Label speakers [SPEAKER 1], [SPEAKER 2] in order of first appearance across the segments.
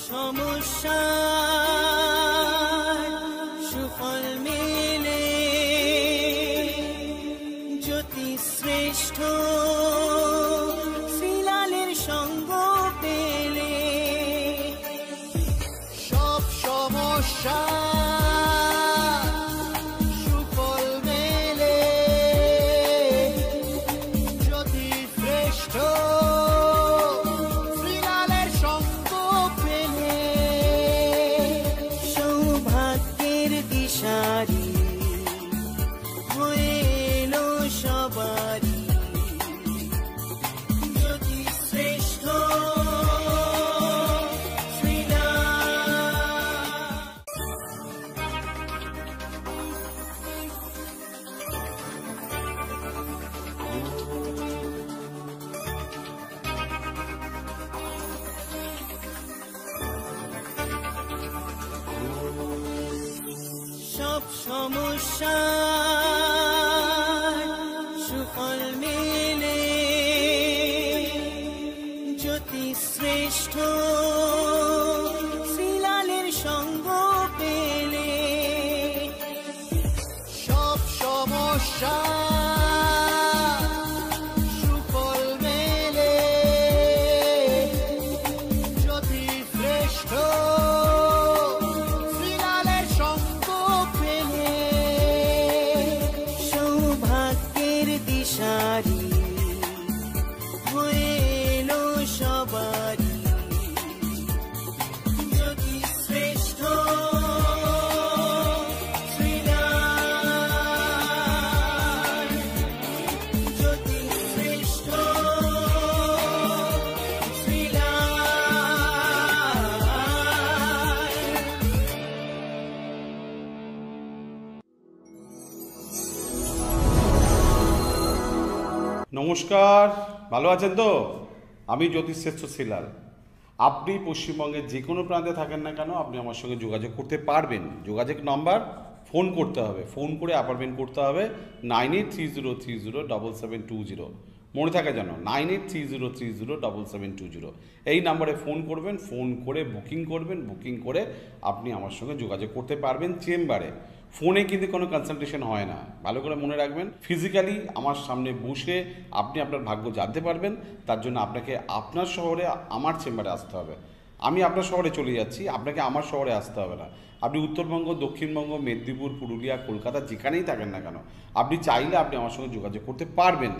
[SPEAKER 1] সমস্যার সুফল মেলে জ্যোতি শ্রেষ্ঠ শ্রীলালের সঙ্গ পেলে
[SPEAKER 2] সব সমস্যা সুফল মেলে জ্যোতি শ্রেষ্ঠ শ্রীলালের সঙ্গ পেলে
[SPEAKER 1] সৌভাগ্যের দিশারি হয়ে এলো সবারই জ্যোতি শ্রেষ্ঠ সব সমস্যার সুফল মেলে জ্যোতি শ্রেষ্ঠ শ্রীলালের সঙ্গ পেলে
[SPEAKER 2] সব সমস্যা সুফল মেলে জ্যোতি শ্রেষ্ঠ শ্রীলালের সঙ্গ পেলে
[SPEAKER 1] সৌভাগ্যের দিশারি হয়ে এলো সবারই জ্যোতি শ্রেষ্ঠ শ্রীলাল জ্যোতি শ্রেষ্ঠ
[SPEAKER 3] নমস্কার, ভালো আছেন তো? আমি জ্যোতিশ্রেষ্ঠ শ্রীলাল। আপনি পশ্চিমবঙ্গের যে কোনো প্রান্তে থাকেন না কেন, আপনি আমার সঙ্গে যোগাযোগ করতে পারবেন। যোগাযোগ নাম্বার, ফোন করতে হবে, ফোন করে অ্যাপয়েন্টমেন্ট করতে হবে 9830307720। মনে থাকে যেন 9830307720। এই নাম্বারে ফোন করবেন, ফোন করে বুকিং করবেন, বুকিং করে আপনি আমার সঙ্গে যোগাযোগ করতে পারবেন চেম্বারে। ফোনে কিন্তু কোনো কনসালটেশন হয় না, ভালো করে মনে রাখবেন। ফিজিক্যালি আমার সামনে বসে আপনি আপনার ভাগ্য জানতে পারবেন। তার জন্য আপনাকে আপনার শহরে আমার চেম্বারে আসতে হবে। আমি আপনার শহরে চলে যাচ্ছি, আপনাকে আমার শহরে আসতে হবে না। আপনি উত্তরবঙ্গ, দক্ষিণবঙ্গ, মেদিনীপুর, পুরুলিয়া, কলকাতা যেখানেই থাকেন না কেন, আপনি চাইলে আপনি আমার সঙ্গে যোগাযোগ করতে পারবেন।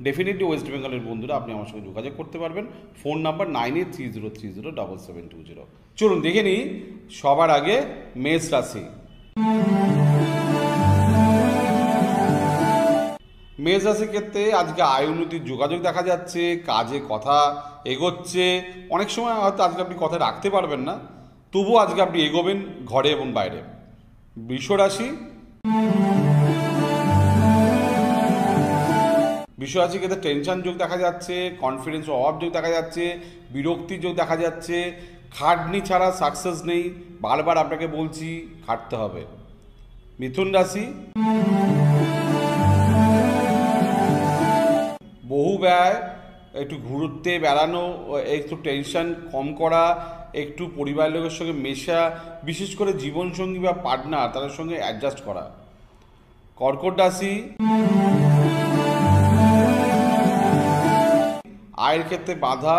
[SPEAKER 3] ডেফিনেটলি ওয়েস্ট বেঙ্গলের বন্ধুরা আপনি আমার সঙ্গে যোগাযোগ করতে পারবেন। Phone number 9830307720। চলুন দেখে নিই সবার আগে মেষ রাশি। মেষ রাশির ক্ষেত্রে আজকে আয় উন্নতির যোগাযোগ দেখা যাচ্ছে, কাজে কথা এগোচ্ছে। অনেক সময় হয়তো আজকে আপনি কথা রাখতে পারবেন না, তবুও আজকে আপনি এগোবেন ঘরে এবং বাইরে। বৃষ রাশি, বৃষ রাশির ক্ষেত্রে টেনশন যোগ দেখা যাচ্ছে, কনফিডেন্স অভাব যোগ দেখা যাচ্ছে, বিরক্তির যোগ দেখা যাচ্ছে। খাটনি ছাড়া সাকসেস নেই, বারবার আপনাকে বলছি খাটতে হবে। মিথুন রাশি, বহু ব্যয়, একটু ঘুরতে বেড়ানো, একটু টেনশন কম করা, একটু পরিবারের লোকের সঙ্গে মেশা, বিশেষ করে জীবনসঙ্গী বা পার্টনার তাদের সঙ্গে অ্যাডজাস্ট করা। কর্কট রাশি, আয়ের ক্ষেত্রে বাধা,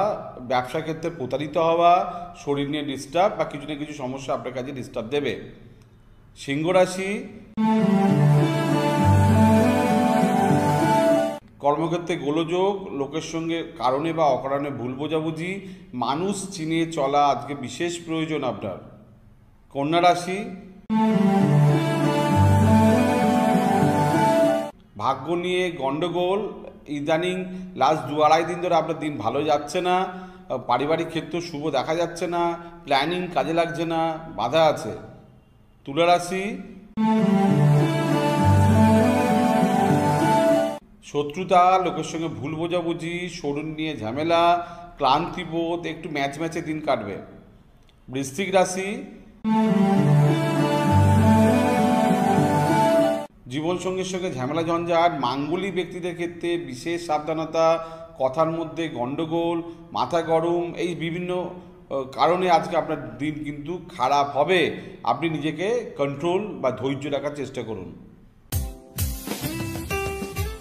[SPEAKER 3] ব্যবসার ক্ষেত্রে প্রতারিত হওয়া, শরীর নিয়ে ডিস্টার্ব বা কিছু না কিছু সমস্যা আপনার কাছে ডিস্টার্ব দেবে। সিংহ রাশি, কর্মক্ষেত্রে গোলযোগ, লোকের সঙ্গে কারণে বা অকারণে ভুল বোঝাবুঝি, মানুষ চিনিয়ে চলা আজকে বিশেষ প্রয়োজন আপনার। কন্যা রাশি, ভাগ্য নিয়ে গন্ডগোল, ইদানিং লাস্ট 2-2.5 দিন ধরে আপনার দিন ভালো যাচ্ছে না, পারিবারিক ক্ষেত্র শুভ দেখা যাচ্ছে না, প্ল্যানিং কাজে লাগছে না, বাধা আছে। তুলা রাশি, শত্রুতা, লোকের সঙ্গে ভুল বোঝাবুঝি, শরীর নিয়ে ঝামেলা, ক্লান্তিবোধ, একটু ম্যাচে দিন কাটবে। বৃশ্চিক রাশি, জীবনসঙ্গীর সঙ্গে ঝামেলা ঝঞ্ঝাট, মাঙ্গলিক ব্যক্তিদের ক্ষেত্রে বিশেষ সাবধানতা, কথার মধ্যে গণ্ডগোল, মাথা গরম, এই বিভিন্ন কারণে আজকে আপনার দিন কিন্তু খারাপ হবে। আপনি নিজেকে কন্ট্রোল বা ধৈর্য রাখার চেষ্টা করুন।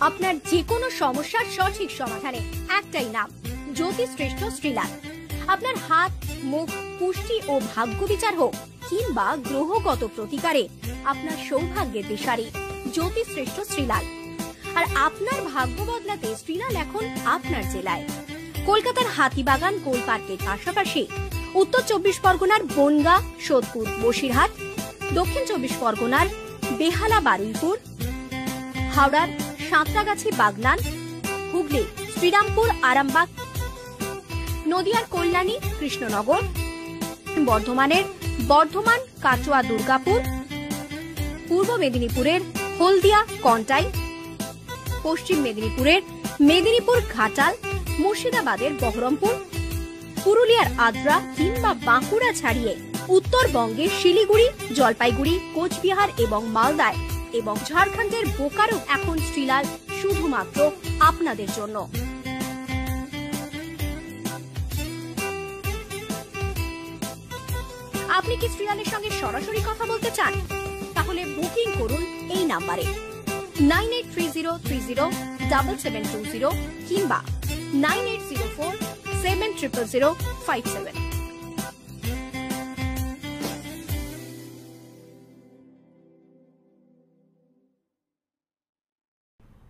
[SPEAKER 4] আপনার যে কোনো সমস্যার সঠিক সমাধানে একটাই নাম, জ্যোতিষশ্রেষ্ঠ শ্রীলাল। আপনার হাত, মুখ, পুষ্টি ও ভাগ্য বিচার হোক কিংবা গ্রহগত প্রতিকারে আপনার সৌভাগ্যের দিশারি জ্যোতিষশ্রেষ্ঠ শ্রীলাল। আর আপনার ভাগ্য বদলাতে শ্রীলাল এখন আপনার জেলায়। কলকাতার হাতিবাগান গোল পার্কের পাশাপাশি উত্তর 24 পরগনার বনগাঁ, সোদপুর, বসিরহাট, দক্ষিণ 24 পরগনার বেহালা, বারুইপুর, হাওড়ার সাঁতরাগাছি, বাগনান, হুগলি শ্রীরামপুর, আরামবাগ, নদিয়ার কল্যাণী, কৃষ্ণনগর, বর্ধমানের বর্ধমান, কাটোয়া, দুর্গাপুর, পূর্ব মেদিনীপুরের হলদিয়া, কন্টাই, পশ্চিম মেদিনীপুরের মেদিনীপুর, ঘাটাল, মুর্শিদাবাদের বহরমপুর, পুরুলিয়ার আদ্রা কিংবা বাঁকুড়া ছাড়িয়ে উত্তরবঙ্গের শিলিগুড়ি, জলপাইগুড়ি, কোচবিহার এবং মালদায় এবং ঝাড়খণ্ডের বোকারো এখন শ্রীলাল শুধুমাত্র আপনাদের জন্য। আপনি কি শ্রীলালের সঙ্গে সরাসরি কথা বলতে চান? তাহলে বুকিং করুন এই নাম্বারে 9830307720 কিংবা 9804700057।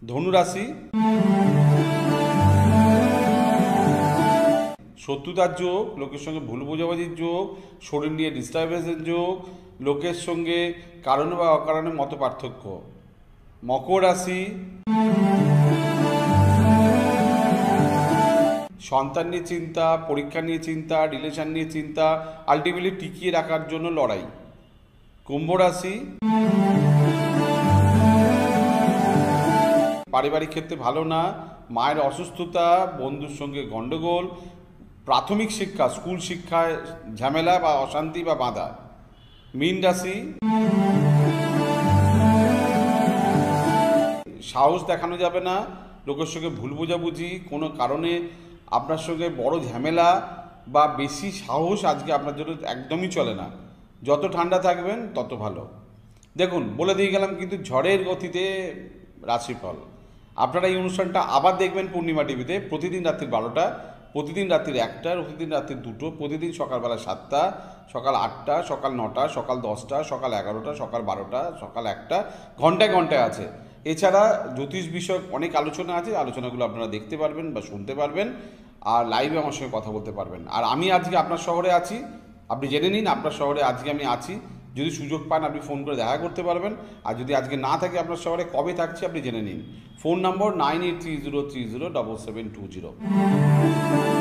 [SPEAKER 3] ধনুরাশি, শত্রুতার যোগ, লোকের সঙ্গে ভুল বোঝাবুঝির যোগ, শরীর নিয়ে ডিস্টারবেন্সের যোগ, লোকের সঙ্গে কারণে বা অকারণে মত পার্থক্য। মকর রাশি, সন্তান নিয়ে চিন্তা, পরীক্ষা নিয়ে চিন্তা, রিলেশন নিয়ে চিন্তা, আলটিমেটলি টিকিয়ে রাখার জন্য লড়াই। কুম্ভ রাশি, পারিবারিক ক্ষেত্রে ভালো না, মায়ের অসুস্থতা, বন্ধুর সঙ্গে গণ্ডগোল, প্রাথমিক শিক্ষা, স্কুল শিক্ষায় ঝামেলা বা অশান্তি বা বাধা। মীন রাশি, সাহস দেখানো যাবে না, লোকের সঙ্গে ভুল বোঝাবুঝি, কোনো কারণে আপনার সঙ্গে বড় ঝামেলা বা বেশি সাহস আজকে আপনার জন্য একদমই চলে না। যত ঠান্ডা থাকবেন তত ভালো। দেখুন, বলে দিয়ে গেলাম কিন্তু ঝড়ের গতিতে রাশিফল। আপনারা এই অনুষ্ঠানটা আবার দেখবেন পূর্ণিমা টিভিতে প্রতিদিন রাত্রি 12টা, প্রতিদিন রাত্রি 1টা, প্রতিদিন রাত্রি 2টো, প্রতিদিন সকালবেলা 7টা, সকাল 8টা, সকাল 9টা, সকাল 10টা, সকাল 11টা, সকাল 12টা, সকাল 1টা, ঘন্টায় ঘন্টায় আছে। এছাড়া জ্যোতিষ বিষয়ক অনেক আলোচনা আছে, আলোচনাগুলো আপনারা দেখতে পারবেন বা শুনতে পারবেন, আর লাইভে আমার সঙ্গে কথা বলতে পারবেন। আর আমি আজকে আপনার শহরে আছি, আপনি জেনে নিন আপনার শহরে আজকে আমি আছি। যদি সুযোগ পান আপনি ফোন করে দেখা করতে পারবেন, আর যদি আজকে না থাকে আপনার শহরে কবে থাকছি আপনি জেনে নিন। ফোন নম্বর 9830307720।